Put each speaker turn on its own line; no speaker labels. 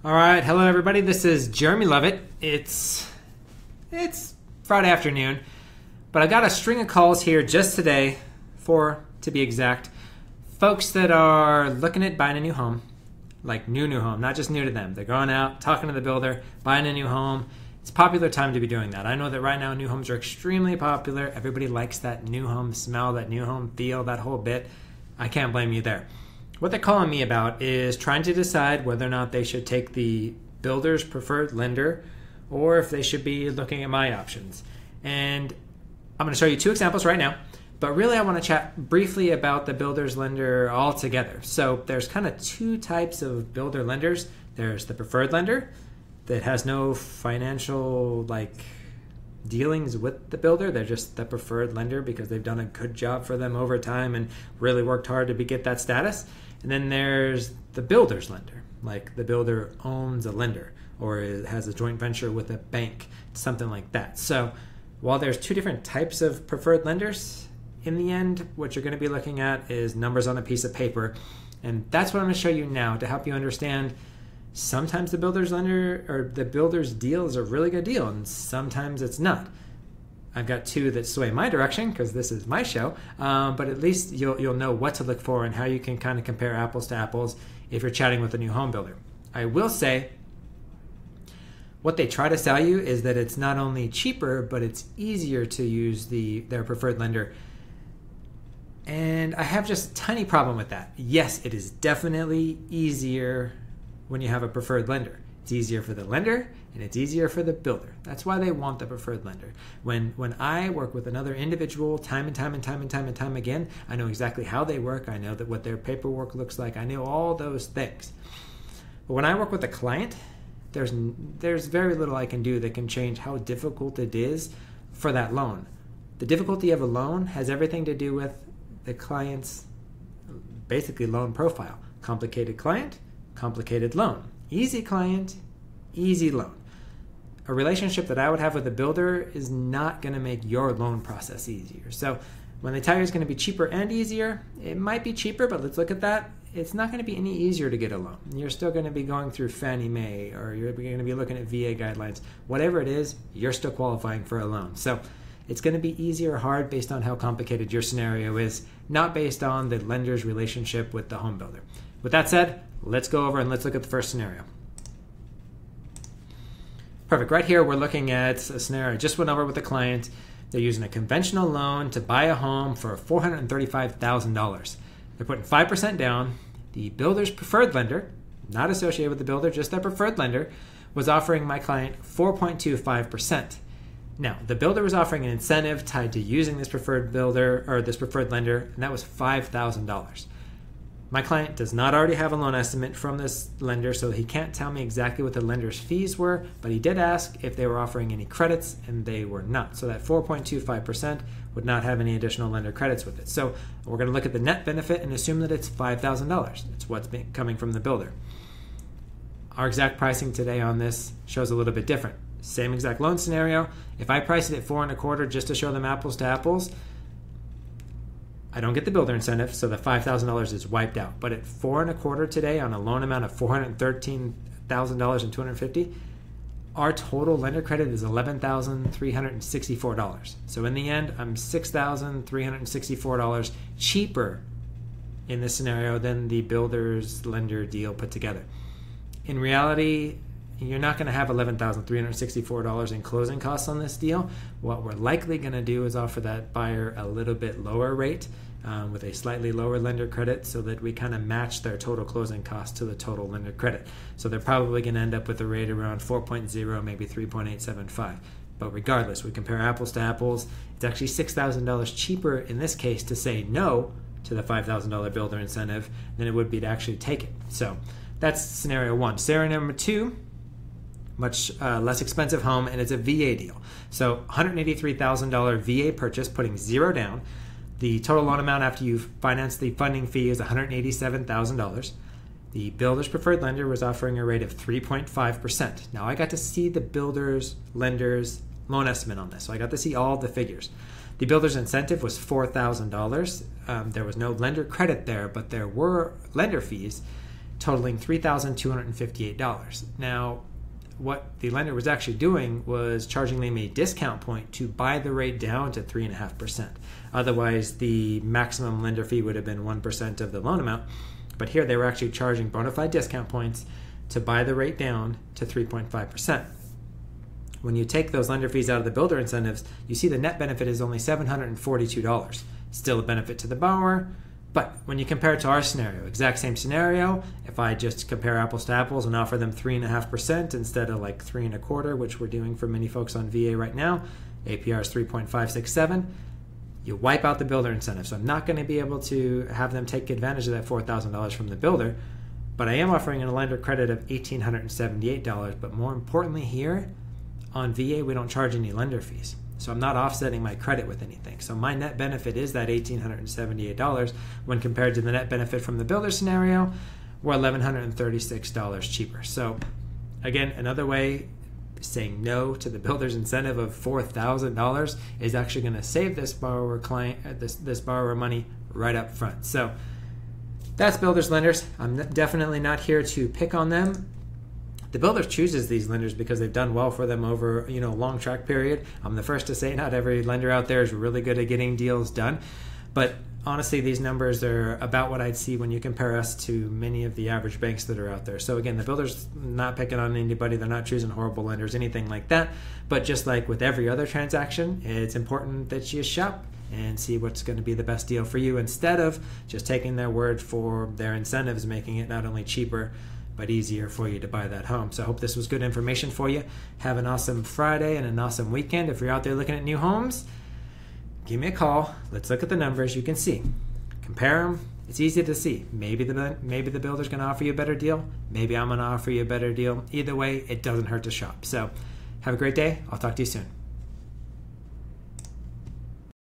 All right, hello everybody. This is Jeremy Lovett. It's Friday afternoon, but I got a string of calls here just today, 4 to be exact, folks that are looking at buying a new home, like new home, not just new to them. They're going out, talking to the builder, buying a new home. It's a popular time to be doing that. I know that right now new homes are extremely popular. Everybody likes that new home smell, that new home feel, that whole bit. I can't blame you there. What they're calling me about is trying to decide whether or not they should take the builder's preferred lender or if they should be looking at my options. And I'm going to show you 2 examples right now, but really I want to chat briefly about the builder's lender altogether. So there's kind of 2 types of builder lenders. There's the preferred lender that has no financial dealings with the builder. They're just the preferred lender because they've done a good job for them over time and really worked hard to get that status. And then there's the builder's lender, like the builder owns a lender or it has a joint venture with a bank, something like that. So while there's 2 different types of preferred lenders, in the end, what you're going to be looking at is numbers on a piece of paper. And that's what I'm going to show you now to help you understand sometimes the builder's lender or the builder's deal is a really good deal and sometimes it's not. I've got 2 that sway my direction because this is my show, but at least you'll know what to look for and how you can kind of compare apples to apples if you're chatting with a new home builder. I will say what they try to sell you is that it's not only cheaper, but it's easier to use their preferred lender. And I have just a tiny problem with that. Yes, it is definitely easier when you have a preferred lender. It's easier for the lender and it's easier for the builder. That's why they want the preferred lender. When I work with another individual time and time again, I know exactly how they work. I know that what their paperwork looks like. I know all those things. But when I work with a client, there's very little I can do that can change how difficult it is for that loan. The difficulty of a loan has everything to do with the client's basically loan profile. Complicated client, complicated loan. Easy client, easy loan. A relationship that I would have with a builder is not going to make your loan process easier. So when they tell you it's going to be cheaper and easier, it might be cheaper, but let's look at that. It's not going to be any easier to get a loan. You're still going to be going through Fannie Mae or you're going to be looking at VA guidelines. Whatever it is, you're still qualifying for a loan. So it's going to be easy or hard based on how complicated your scenario is, not based on the lender's relationship with the home builder. With that said, let's go over and let's look at the first scenario. Perfect. Right here, we're looking at a scenario I just went over with the client. They're using a conventional loan to buy a home for $435,000. They're putting 5% down. The builder's preferred lender, not associated with the builder, just their preferred lender, was offering my client 4.25%. Now, the builder was offering an incentive tied to using this preferred builder or this preferred lender, and that was $5,000. My client does not already have a loan estimate from this lender, so he can't tell me exactly what the lender's fees were, but he did ask if they were offering any credits, and they were not. So that 4.25% would not have any additional lender credits with it. So we're going to look at the net benefit and assume that it's $5,000. It's what's coming from the builder. Our exact pricing today on this shows a little bit different. Same exact loan scenario. If I price it at 4.25 just to show them apples to apples, I don't get the builder incentive, so the $5,000 is wiped out. But at 4.25 today on a loan amount of $413,250, our total lender credit is $11,364. So in the end, I'm $6,364 cheaper in this scenario than the builder's lender deal put together. In reality, you're not going to have $11,364 in closing costs on this deal. What we're likely going to do is offer that buyer a little bit lower rate with a slightly lower lender credit so that we kind of match their total closing costs to the total lender credit. So they're probably going to end up with a rate around 4.0, maybe 3.875. But regardless, we compare apples to apples. It's actually $6,000 cheaper in this case to say no to the $5,000 builder incentive than it would be to actually take it. So that's scenario 1. Scenario number 2, much less expensive home, and it's a VA deal. So $183,000 VA purchase, putting 0 down. The total loan amount after you finance the funding fee is $187,000. The builder's preferred lender was offering a rate of 3.5%. Now I got to see the builder's lender's loan estimate on this, so I got to see all the figures. The builder's incentive was $4,000. There was no lender credit there, but there were lender fees totaling $3,258. Now, what the lender was actually doing was charging them a discount point to buy the rate down to 3.5%. Otherwise, the maximum lender fee would have been 1% of the loan amount. But here they were actually charging bona fide discount points to buy the rate down to 3.5%. When you take those lender fees out of the builder incentives, you see the net benefit is only $742. Still a benefit to the borrower, but when you compare it to our scenario, exact same scenario, if I just compare apples to apples and offer them 3.5% instead of like 3.25%, which we're doing for many folks on VA right now, APR is 3.567. You wipe out the builder incentive. So I'm not going to be able to have them take advantage of that $4,000 from the builder, but I am offering a lender credit of $1,878. But more importantly here, on VA, we don't charge any lender fees. So I'm not offsetting my credit with anything. So my net benefit is that $1,878 when compared to the net benefit from the builder scenario, we're $1,136 cheaper. So again, another way saying no to the builder's incentive of $4,000 is actually going to save this borrower this borrower money right up front. So that's builders lenders. I'm definitely not here to pick on them. The builder chooses these lenders because they've done well for them over a long track period. I'm the first to say not every lender out there is really good at getting deals done, but honestly, these numbers are about what I'd see when you compare us to many of the average banks that are out there. So again, the builder's not picking on anybody. They're not choosing horrible lenders, anything like that. But just like with every other transaction, it's important that you shop and see what's going to be the best deal for you instead of just taking their word for their incentives, making it not only cheaper, but easier for you to buy that home. So I hope this was good information for you. Have an awesome Friday and an awesome weekend. If you're out there looking at new homes, give me a call. Let's look at the numbers. You can see. Compare them. It's easy to see. Maybe the builder's going to offer you a better deal. Maybe I'm going to offer you a better deal. Either way, it doesn't hurt to shop. So have a great day. I'll talk to you soon.